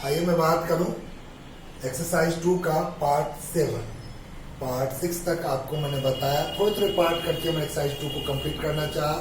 आइए मैं बात करूं एक्सरसाइज 2 का पार्ट 7। पार्ट 6 तक आपको मैंने बताया, थोड़े थोड़े पार्ट करके मैं एक्सरसाइज 2 को कंप्लीट करना चाहा।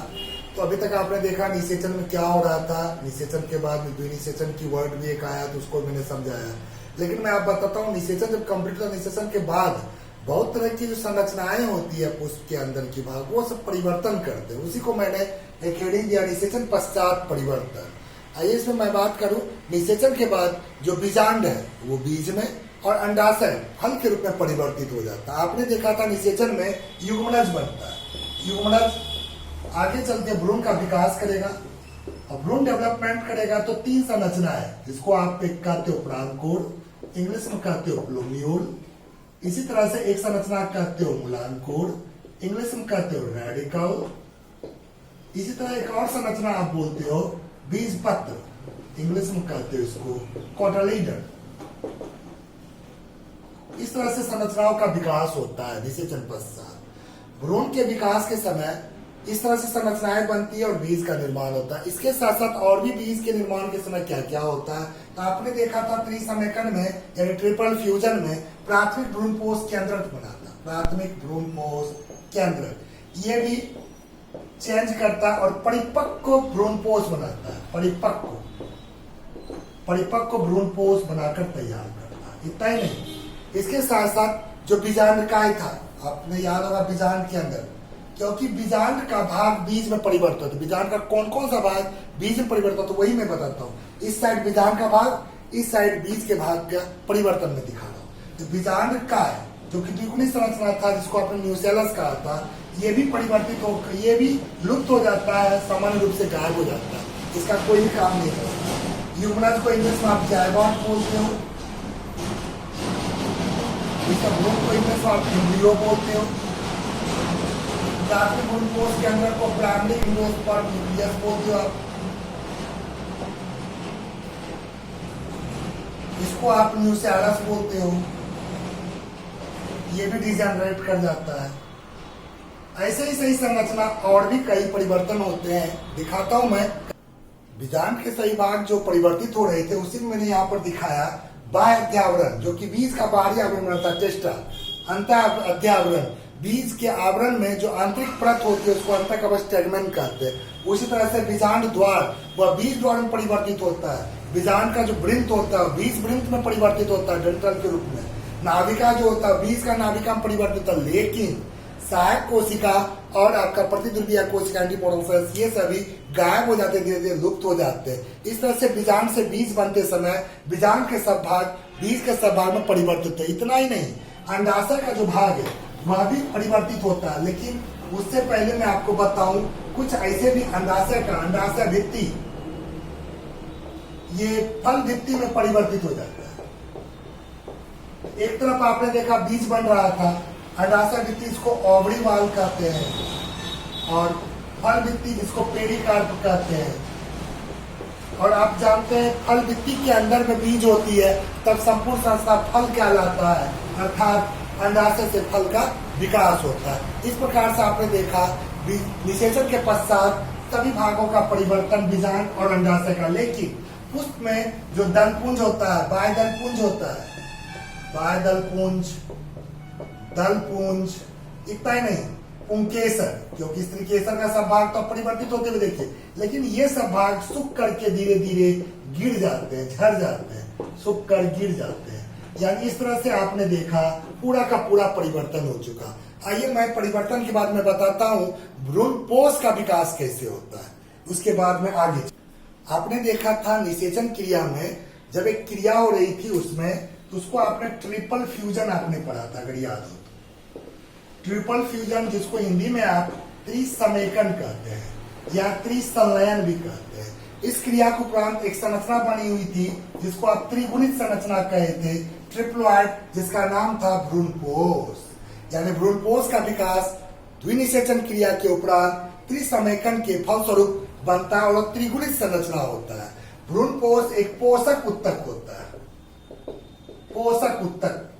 तो अभी तक आपने देखा निषेचन में क्या हो रहा था। निषेचन के बाद द्विनिषेचन की वर्ड भी एक आया तो उसको मैंने समझाया। लेकिन मैं आप बताता हूँ निषेचन जब कंप्लीट हुआ, निषेचन के बाद बहुत तरह की जो संरचनाएं होती है पुष्प के अंदर की भाग, वो सब परिवर्तन करते हैं। उसी को मैंने एक हेडिंग दिया, निषेचन पश्चात परिवर्तन। आइए इसमें मैं बात करूं निषेचन के बाद जो बीजांड है वो बीज में और अंडाशय फल के रूप में परिवर्तित हो जाता है। आपने देखा था निषेचन में युग्मनज बनता है। युग्मनज आगे चलते भ्रूण का विकास करेगा और भ्रूण डेवलपमेंट करेगा तो 3 संरचना है, जिसको आप कहते हो प्राणकोड, इंग्लिश में कहते हो प्लूम्यूल। इसी तरह से एक संरचना कहते हो मुलानकोड, इंग्लिश में कहते हो रेडिकल। इसी तरह एक और संरचना आप बोलते हो बीज पत्र, इंग्लिश में कहते हो इसको कोटालीडन। इस तरह से संरचनाओं का विकास होता है निषेचन पश्चात। भ्रूण के विकास के समय इस तरह से संरचनाएं बनती है और बीज का निर्माण होता है। इसके साथ साथ और भी बीज के निर्माण के समय क्या क्या होता है, तो आपने देखा था त्रिसमेकन में यानी ट्रिपल फ्यूजन में प्राथमिक भ्रूणपोष केंद्र बनाता। प्राथमिक भ्रूणपोष केंद्र ये भी चेंज करता है और परिपक्व भ्रूणपोष बनाता है। परिपक्व भ्रूणपोष बनाकर तैयार करता है। इतना ही नहीं, इसके साथ साथ जो बीजांडकाय था, आपने याद होगा बीजांड के अंदर, क्योंकि बीजांड का भाग बीज में परिवर्तित होता है। बीजांड का कौन कौन सा भाग बीज में परिवर्तित होता है वही मैं बताता हूँ। इस साइड बीजांड का भाग, इस साइड बीज के भाग का परिवर्तन में दिखा रहा हूँ। तो बीजांडकाय जो कि द्विगुणी संरचना था, जिसको आपने न्यूसेलस कहा था, ये भी परिवर्तित हो, ये भी लुप्त हो जाता है, सामान्य रूप से गायब हो जाता है। इसका कोई भी काम नहीं करता। युग्मनज को इंग्लिश में आप जायगोट बोलते हो, इसका भ्रूण को इंग्लिश में आप एम्ब्रियो बोलते हो। प्राथमिक भ्रूणपोष के अंदर को प्राइमरी एंडोस्पर्म न्यूक्लियस बोलते हो आप। इसको आप न्यूसेलस बोलते हो। ये भी डिजेनरेट कर जाता है। ऐसे ही सही संरचना और भी कई परिवर्तन होते हैं, दिखाता हूं मैं। बीजांड के सही भाग जो परिवर्तित हो रहे थे उसी में मैंने यहाँ पर दिखाया बाह्य अध्यावरण, जो कि बीज का बाहरी आवरण रहता है, टेस्टा। अंतर अध्यावरण, बीज के आवरण में जो आंतरिक परत होती है उसको अंतःकवच टेगमेंट कहते हैं। उसी तरह से बीजांड द्वार वह बीज द्वार में परिवर्तित होता है। बीजांड का जो वृंत होता है बीज वृंत में परिवर्तित होता है डेंटल के रूप में। नाभिका जो होता है बीज का नाभिका में परिवर्तित होता है। लेकिन सहायक कोशिका और आपका प्रतिध्रुवीय कोशिका एंटीपोडल ये सभी गायब हो जाते, धीरे धीरे लुप्त हो जाते हैं। इस तरह से बीजांड से बीज बनते समय बीजांड के सब भाग बीज के सब भाग में परिवर्तित है। इतना ही नहीं, अंडाशय का जो भाग है वह भी परिवर्तित होता है। लेकिन उससे पहले मैं आपको बताऊं कुछ ऐसे भी अंडाशय का, अंडाशय भित्ति, ये फल भित्ति में परिवर्तित हो जाता है। एक तरफ आपने देखा बीज बन रहा था, अंडाशय भित्ति इसको ओवरी वाल कहते हैं और फल भित्ति इसको पेरिकार्प कहते हैं। और आप जानते हैं फल भित्ति के अंदर में बीज होती है, तब संपूर्ण संस्था फल कहलाता है, अर्थात अंडाशय से फल का विकास होता है। इस प्रकार से आपने देखा निषेचन के पश्चात सभी भागों का परिवर्तन बीजांड और अंडाशय का। लेकिन पुष्प में जो दलपुंज होता है, बाह्य दलपुंज होता है, बाह्य दलपुंज, दलपुंज, इतना ही नहीं, पुंकेसर, क्योंकि स्त्री केसर का सब भाग तो परिवर्तित होते हुए देखिए, लेकिन ये सब भाग सूख करके धीरे धीरे गिर जाते हैं, झड़ जाते हैं, सूख कर गिर जाते हैं। यानी इस तरह से आपने देखा पूरा का पूरा परिवर्तन हो चुका। आइए मैं परिवर्तन के बाद में बताता हूँ भ्रूणपोष का विकास कैसे होता है, उसके बाद में आगे। आपने देखा था निषेचन क्रिया में जब एक क्रिया हो रही थी उसमें, तो उसको आपने ट्रिपल फ्यूजन आपने पढ़ा था, अगर याद हो। ट्रिपल फ्यूजन जिसको हिंदी में आप त्रिसमेकन कहते हैं या त्रिसंलयन भी कहते हैं। इस क्रिया को उपरांत एक संरचना बनी हुई थी जिसको आप त्रिगुणित संरचना कहे थे, ट्रिप्लॉइड, जिसका नाम था भ्रूणपोष। यानी भ्रूणपोष का विकास द्विनिषेचन क्रिया के उपरांत त्रिसमेकन के फलस्वरूप बनता है और त्रिगुणित संरचना होता है। भ्रूणपोष एक पोषक उत्तक होता है, पोषक उत्तक।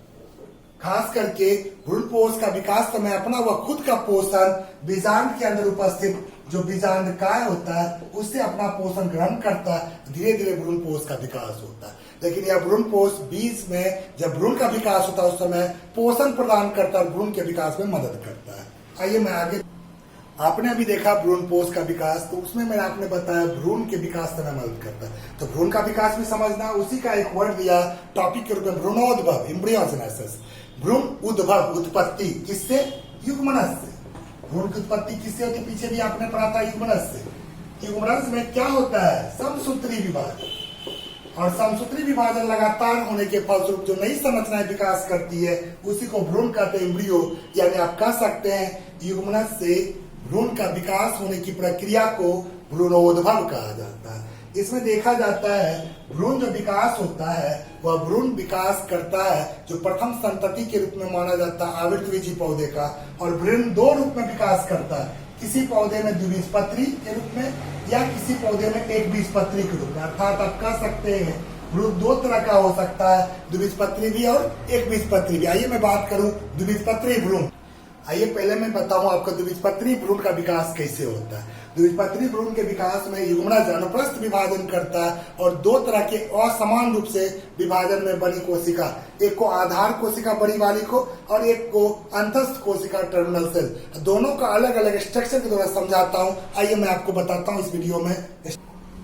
खास करके भ्रूणपोष का विकास समय अपना वह खुद का पोषण बीजांड के अंदर उपस्थित जो बीजांडकाय होता है उससे अपना पोषण ग्रहण करता है, धीरे धीरे भ्रूणपोष का विकास होता है। लेकिन यह भ्रूणपोष बीज में जब भ्रूण का विकास होता है उस समय पोषण प्रदान करता है और भ्रूण के विकास में मदद करता है। आइए मैं आगे, आपने अभी देखा भ्रूणपोष का विकास, तो उसमें मैंने आपने बताया भ्रूण के विकास में मदद करता है। तो भ्रूण का विकास भी समझना, उसी का एक वर्ड दिया टॉपिक के रूप में, भ्रूणोद्भव, एम्ब्रियोजेनेसिस। भ्रूण उद्भव, उत्पत्ति किससे? युग्मनज से। भ्रूण की उत्पत्ति किससे होती? पीछे भी आपने पढ़ा था, युग्मनज से। युग्मनज में क्या होता है? समसूत्री विभाजन। और समसूत्री विभाजन लगातार होने के फलस्वरूप जो नई संरचनाएं विकास करती है उसी को भ्रूण कहते हैं, एम्ब्रियो। यानी आप कह सकते हैं युग्मनज से भ्रूण का विकास होने की प्रक्रिया को भ्रूणोद्भव कहा जाता है। इसमें देखा जाता है भ्रूण जो विकास होता है वह भ्रूण विकास करता है जो प्रथम संतति के रूप में माना जाता है आवृतबीजी पौधे का, और भ्रूण दो रूप में विकास करता है, किसी पौधे में द्विबीजपत्री के रूप में या किसी पौधे में एकबीजपत्री के रूप में। अर्थात आप कह सकते हैं भ्रूण दो तरह का हो सकता है, द्विबीजपत्री भी और एकबीजपत्री भी। आइए मैं बात करूं द्विबीजपत्री भ्रूण। आइए पहले मैं बताऊं आपको द्विबीजपत्री भ्रूण का विकास कैसे होता है। द्विबीजपत्री भ्रूण के विकास में युग्मनज अनुप्रस्थ विभाजन करता है और दो तरह के असमान रूप से विभाजन में बनी कोशिका, एक को आधार कोशिका बड़ी वाली को और एक को अंतस्थ कोशिका टर्मिनल सेल। दोनों का अलग अलग स्ट्रक्चर के द्वारा समझाता हूँ। आइए मैं आपको बताता हूँ इस वीडियो में।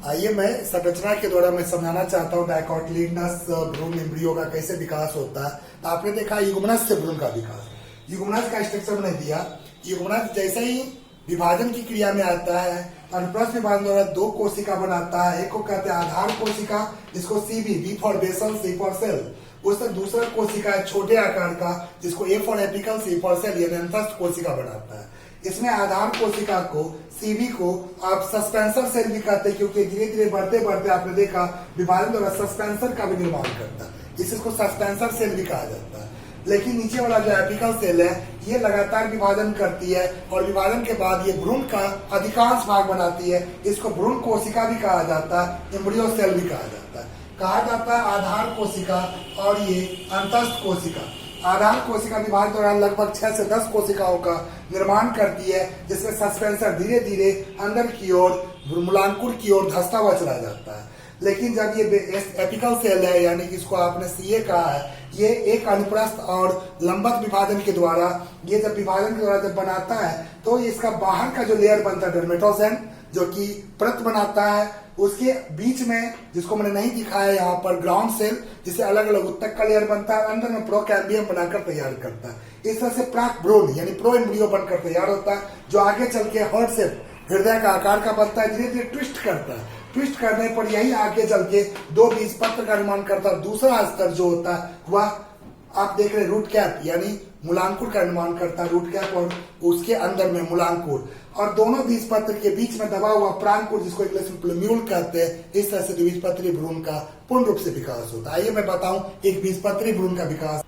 आइए मैं संरचना के द्वारा मैं समझाना चाहता हूँ डायकोटिलिडनस भ्रूण एम्ब्रियो का कैसे विकास होता है। आपने देखा युग्मनज से भ्रूण का विकास, युग्मनज का स्ट्रक्चर मैंने दिया। युग्मनज जैसे ही विभाजन की क्रिया में आता है अनुप्रस्थ विभाजन द्वारा दो कोशिका बनाता है। एक को कहते हैं आधार कोशिका, जिसको CB, B for basal, C for cell. उससे दूसरा कोशिका है छोटे आकार का, जिसको A for apical, C for cell, यानी अंतस्थ कोशिका बनाता है। इसमें आधार कोशिका को, सीबी को आप सस्पेंसर सेल भी कहते हैं, क्योंकि धीरे धीरे बढ़ते बढ़ते आपने देखा विभाजन द्वारा सस्पेंसर का भी निर्माण करता है, इसको सस्पेंसर सेल भी कहा जाता है। लेकिन नीचे वाला जो एपिकल सेल है ये लगातार विभाजन करती है और विभाजन के बाद ये भ्रूण का अधिकांश भाग बनाती है। इसको भ्रूण कोशिका भी कहा जाता है, एम्ब्रियो सेल भी कहा जाता है। कहा जाता है आधार कोशिका और ये अंतस्थ कोशिका। आधार कोशिका विभाजन दौरान लगभग 6 से 10 कोशिकाओं का निर्माण करती है, जिसमें सस्पेंसर धीरे धीरे अंदर की ओर मूलांकुर की ओर धंसता हुआ चला जाता है। लेकिन जब ये एपिकल सेल है, यानी कि इसको आपने सीए कहा है, ये एक अनुप्रस्थ और लंबवत विभाजन के द्वारा, ये जब विभाजन के द्वारा जब बनाता है तो इसका बाहर का जो लेयर बनता है डर्मेटोजेन, जो कि परत बनाता है, उसके बीच में जिसको मैंने नहीं दिखाया यहाँ पर ग्राउंड सेल, जिसे अलग अलग उत्तक का लेयर बनता है, अंदर में प्रोकैम्बियम बनाकर तैयार करता है। इस तरह से प्राक भ्रूण यानी प्रो एम्ब्रियो बनकर तैयार होता है, जो आगे चल के हार्ट से हृदय का आकार का बनता है, धीरे धीरे ट्विस्ट करता है। ट्विस्ट करने पर यही आगे चल के दो बीजपत्र का निर्माण करता है। दूसरा स्तर जो होता है वह आप देख रहे रूट कैप यानी मूलांकुर का निर्माण करता है, रूट कैप और उसके अंदर में मूलांकुर, और दोनों बीजपत्र के बीच में दबा हुआ प्रांकुर, जिसको इंग्लिश में प्लूम्यूल कहते हैं। इस तरह से द्विबीजपत्री भ्रूण का पूर्ण रूप से विकास होता है। आइए मैं बताऊं एक बीजपत्री भ्रूण का विकास।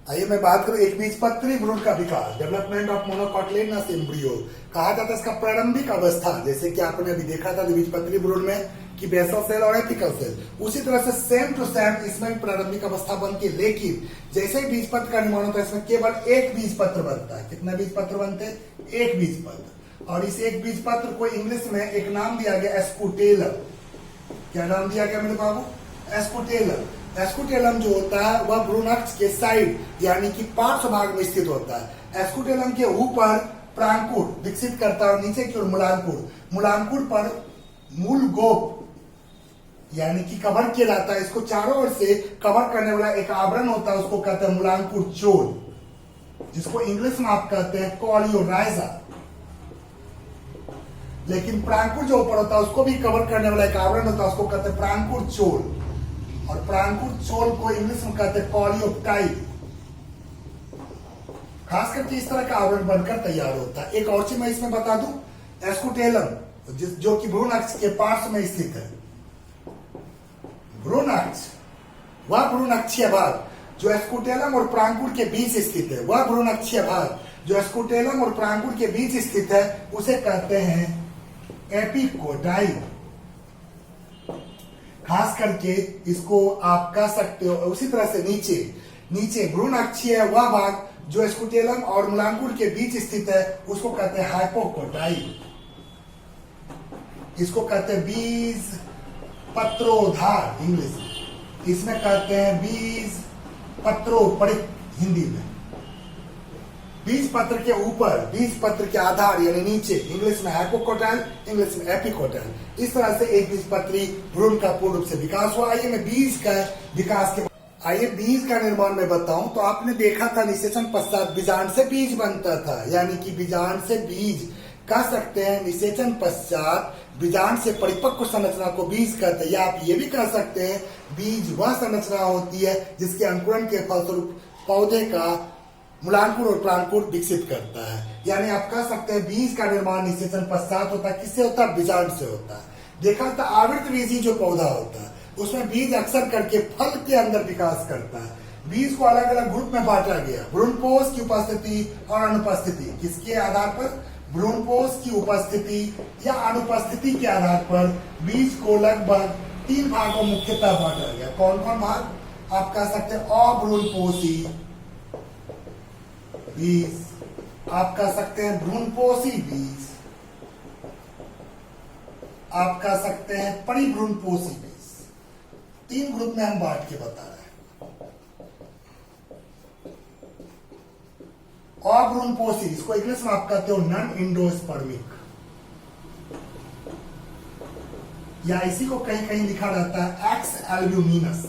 आइए मैं बात करूं एक बीजपत्री भ्रूण का विकास, डेवलपमेंट ऑफ मोनोकोटिलिडनस एम्ब्रियो। कहा जाता है इसका प्रारंभिक अवस्था, जैसे कि आपने अभी देखा था द्विबीजपत्री भ्रूण में कि बेसल सेल और एपिकल सेल, उसी तरह से सेम टू सेम इसमें भी प्रारंभिक अवस्था बनती है। लेकिन जैसे ही बीजपत्र का निर्माण होता है इसमें केवल एक बीजपत्र बनता है। कितने बीजपत्र बनते हैं? एक बीजपत्र। और इस एक बीजपत्र को इंग्लिश में एक नाम दिया गया एस्कुटेलम। क्या नाम दिया गया मेरे बाबू? एस्कुटेलम। एस्कुटेलम जो होता है वह भ्रूणाक्ष के साइड यानी कि पार्श्व भाग में स्थित होता है। एस्कुटेलम के ऊपर प्रांकुर विकसित करता है और नीचे की ओर मूलांकुर। मूलांकुर पर मूल गोप यानी कि कवर किया जाता है। इसको चारों ओर से कवर करने वाला एक आवरण होता है, उसको कहते हैं मूलांकुर चोल, जिसको इंग्लिश में आप कहते हैं कॉलियोराइजा। लेकिन प्रांकुर जो ऊपर होता है उसको भी कवर करने वाला एक आवरण होता है, उसको कहते हैं प्रांकुर चोल, और प्रांकुर चोल को इंग्लिश में कहते हैं कॉलियोप्टाइड। खास करके इस तरह का आवरण बनकर तैयार होता है। एक और चीज मैं इसमें बता दूं, एस्कुटेलम जो कि भ्रूणाक्ष के पार्श्व में स्थित है। भ्रूणाक्ष वह भ्रूणाक्षीय भाग जो एस्कुटेलम और प्रांकुर के बीच स्थित है, वह भ्रूणाक्षीय भाग जो एस्कुटेलम और प्रांकुर के बीच स्थित है उसे कहते हैं एपिकोटाइड। खास करके इसको आप कह सकते हो। उसी तरह से नीचे भ्रूणाक्षीय वह भाग जो एस्कुटेलम और मूलांकुर के बीच स्थित है उसको कहते हैं हाइपोकोटाइड। इसको कहते हैं बीज पत्रोधार इंग्लिश में, इसमें कहते हैं बीज पत्रोपरित हिंदी में। बीज पत्र के ऊपर, बीज पत्र के आधार यानी नीचे, इंग्लिश में हाइपोकोटाइल, इंग्लिश में एपिकोटाइल। इस तरह से एक बीज पत्री भ्रूण का पूर्ण रूप से विकास हुआ। आइए मैं बीज का विकास के आइए बीज का निर्माण में बताऊं। तो आपने देखा था निषेचन पश्चात बीजांड से बीज बनता था, यानी कि बीजांड से बीज कह सकते हैं। निषेचन पश्चात बीजांड से परिपक्व संरचना को बीज कहते हैं, या आप ये भी कह सकते हैं बीज वह संरचना होती है जिसके अंकुरण के फलस्वरूप पौधे का मूलांकुर और प्रांकुर विकसित करता है। यानी आप कह सकते हैं बीज का निर्माण निषेचन पश्चात होता है। किससे होता है? बीजांड से होता है। देखा था आवृत बीजी जो पौधा होता है उसमें बीज अक्सर करके फल के अंदर विकास करता है। बीज को अलग अलग ग्रुप में बांटा गया, भ्रूणपोष की उपस्थिति और अनुपस्थिति। किसके आधार पर? भ्रूणपोष की उपस्थिति या अनुपस्थिति के आधार पर बीज को लगभग 3 भागों मुख्यतः बांटा गया। कौन कौन भाग? आप कह सकते हैं अभ्रूणपोषी बीज, आप कह सकते हैं भ्रूणपोषी बीज, आप कह सकते हैं परिभ्रूणपोषी बीज। 3 ग्रुप में हम बांट के बता रहे हैं। अभ्रूणपोषी, इसको इंग्लिश में आप कहते हो नॉन एंडोस्पर्मिक, या इसी को कहीं कहीं लिखा रहता है एक्स एल्ब्यूमिनस।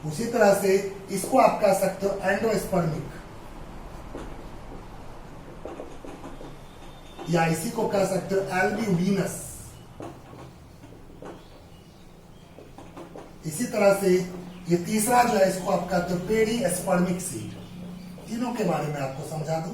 उसी तरह से इसको आप कह सकते हो एंडोस्पर्मिक, या इसी को कह सकते हो एल्ब्यूमिनस। इसी तरह से ये तीसरा जो है इसको आप कहते हो पेरिस्पर्मिक सीड। तीनों के बारे में आपको समझा दूं।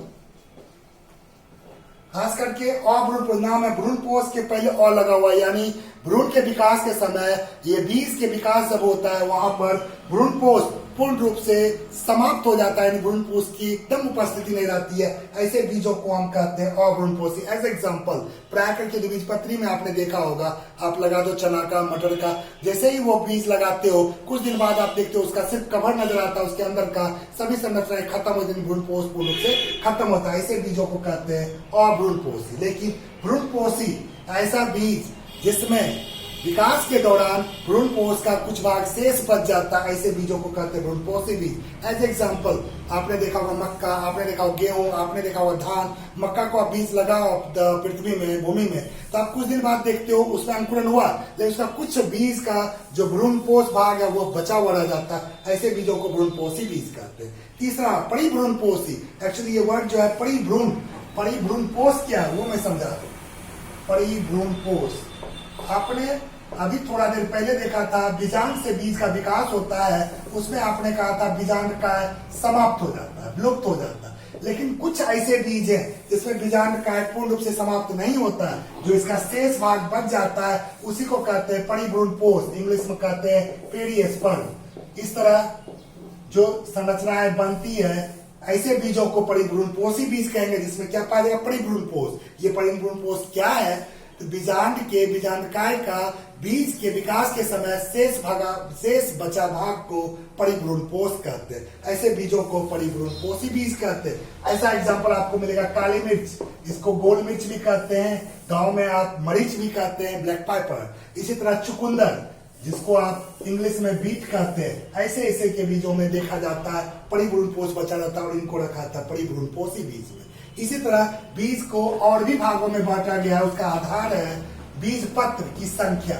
खास करके अभ्रूणपोष नाम है, भ्रूणपोष के पहले अ लगा हुआ, यानी भ्रूण के विकास के समय ये बीज के विकास जब होता है वहां पर भ्रूणपोष पूर्ण रूप से समाप्त हो जाता है, यानी भ्रूणपोष की एकदम उपस्थिति नहीं रहती है। ऐसे बीजों को हम कहते हैं अभ्रूणपोषी। एज एग्जांपल प्राय करके द्विबीजपत्री में आपने देखा होगा, आप लगा दो चना का, मटर का, जैसे ही वो बीज लगाते हो कुछ दिन बाद आप देखते हो उसका सिर्फ कवर नजर आता है, उसके अंदर का सभी संरचनाएं खत्म हो जाती, भ्रूणपोष पूर्ण रूप से खत्म होता है। ऐसे बीजों को कहते हैं अभ्रूणपोषी। लेकिन भ्रूणपोषी ऐसा बीज जिसमें विकास के दौरान भ्रूणपोष का कुछ भाग शेष बच जाता है, ऐसे बीजों को कहते हैं भ्रूणपोषी बीज। एज एग्जांपल आपने देखा होगा मक्का, आपने देखा होगा गेहूं, आपने देखा होगा धान। मक्का को आप बीज लगाओ पृथ्वी में, भूमि में, तो आप कुछ दिन बाद देखते हो उसमें अंकुरण हुआ, लेकिन उसका कुछ बीज का जो भ्रूणपोष भाग है वो बचा हुआ रह जाता है। ऐसे बीजों को भ्रूणपोषी बीज कहते हैं। तीसरा परिभ्रूणपोषी। एक्चुअली ये वर्ड जो है परिभ्रूण, परिभ्रूणपोष क्या है वो मैं समझा दूं। परिभ्रूणपोष आपने अभी थोड़ा देर पहले देखा था बीजांड से बीज का विकास होता है, उसमें आपने कहा था बीजांड का समाप्त हो जाता है, विलुप्त हो जाता है। लेकिन कुछ ऐसे बीज हैं जिसमें बीजांड का पूर्ण रूप से समाप्त नहीं होता है, जो इसका शेष भाग बच जाता है, उसी को कहते हैं परिभ्रूणपोष, इंग्लिश में कहते हैं पेरिस्पर्म। इस तरह जो संरचनाएं बनती है ऐसे बीजों को परिभ्रूणपोषी बीज कहेंगे, जिसमें क्या पाया जाएगा? परिभ्रूणपोष। ये परिभ्रूणपोष क्या है? तो बीजांड के, बीजांडकाय का बीज के विकास के समय शेष बचा भाग को परिभ्रूणपोष कहते हैं। ऐसे बीजों को परिभ्रूणपोषी बीज कहते हैं। ऐसा एग्जांपल आपको मिलेगा काली मिर्च, इसको गोल मिर्च भी कहते हैं, गांव में आप मरीच भी कहते हैं, ब्लैक पेपर। इसी तरह चुकंदर, जिसको आप इंग्लिश में बीट कहते हैं, ऐसे ऐसे के बीजों में देखा जाता है परिभ्रूणपोष बचा रहता है और इनको रखा था परिभ्रूणपोषी बीज में। इसी तरह बीज को और भी भागों में बांटा गया है। उसका आधार है बीज पत्र की संख्या।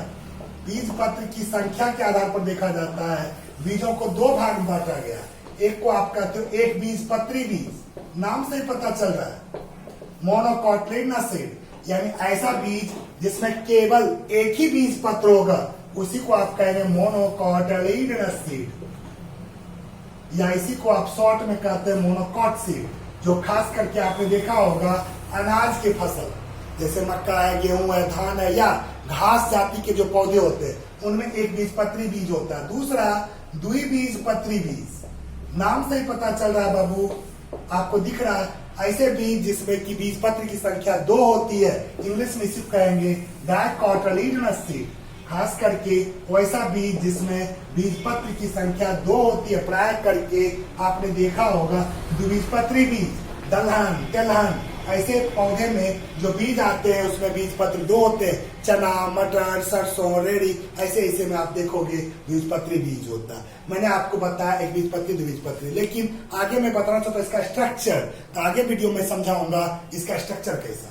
बीज पत्र की संख्या के आधार पर देखा जाता है। बीजों को 2 भाग में बांटा गया। एक को आप कहते हो एक बीज पत्री बीज, नाम से ही पता चल रहा है, मोनोकोटिलेडनस सीड, यानी ऐसा बीज जिसमें केवल एक ही बीज पत्र होगा, उसी को आप कहेंगे मोनोकोटिलेडनस सीड, या इसी को आप शॉर्ट में कहते हैं मोनोकॉट सीड। जो खास करके आपने देखा होगा अनाज के फसल जैसे मक्का है, गेहूं है, धान है, या घास जाति के जो पौधे होते हैं उनमें एक बीजपत्री बीज होता है। दूसरा द्विबीजपत्री बीज, नाम से ही पता चल रहा है बाबू, आपको दिख रहा है, ऐसे बीज जिसमें कि बीजपत्र की संख्या 2 होती है, इंग्लिश में सिर्फ कहेंगे डाइकोटिलेडनस सीड। खास करके वैसा बीज जिसमें बीजपत्र की संख्या 2 होती है। प्राय करके आपने देखा होगा द्विबीजपत्री बीज दलहन, तिलहन, ऐसे पौधे में जो बीज आते हैं उसमें बीज पत्र 2 होते हैं, चना, मटर, सरसों, रेड़ी, ऐसे ऐसे में आप देखोगे द्विबीजपत्री बीज होता है। मैंने आपको बताया एक बीजपत्री, द्विबीजपत्री, लेकिन आगे मैं बताना चाहता हूँ इसका स्ट्रक्चर, तो आगे वीडियो में समझाऊंगा इसका स्ट्रक्चर कैसा।